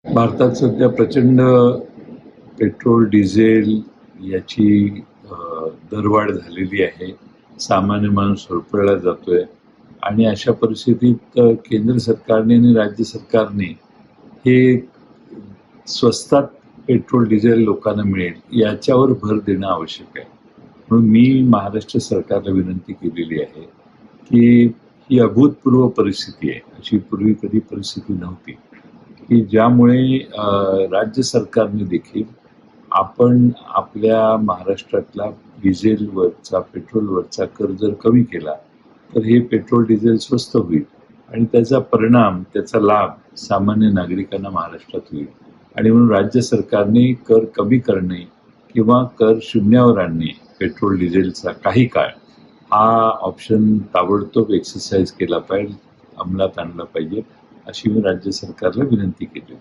भारतात सध्या प्रचंड पेट्रोल, डिझेल याची दरवाढ झालेली आहे. सामान्य माणूस होरपळला जातोय आणि अशा परिस्थितीत केंद्र सरकारने आणि राज्य सरकारने हे स्वस्तात पेट्रोल, डिझेल लोकांना मिळेल याच्यावर भर देणं आवश्यक आहे. म्हणून मी महाराष्ट्र सरकारला विनंती केलेली आहे, की ही अभूतपूर्व परिस्थिती आहे. अशी पूर्वी कधी परिस्थिती नव्हती. की ज्यामुळे राज्य सरकारने देखील आपण आपल्या महाराष्ट्रातला डिझेलवरचा, पेट्रोलवरचा कर जर कमी केला, तर हे पेट्रोल, डिझेल स्वस्त होईल आणि त्याचा परिणाम, त्याचा लाभ सामान्य नागरिकांना महाराष्ट्रात होईल. आणि म्हणून राज्य सरकारने कर कमी करणे किंवा कर शून्यावर आणणे पेट्रोल, डिझेलचा काही काळ, हा ऑप्शन ताबडतोब एक्सरसाइज केला पाहिजे, अंमलात आणला पाहिजे, अशी मी राज्य सरकारला विनंती केली.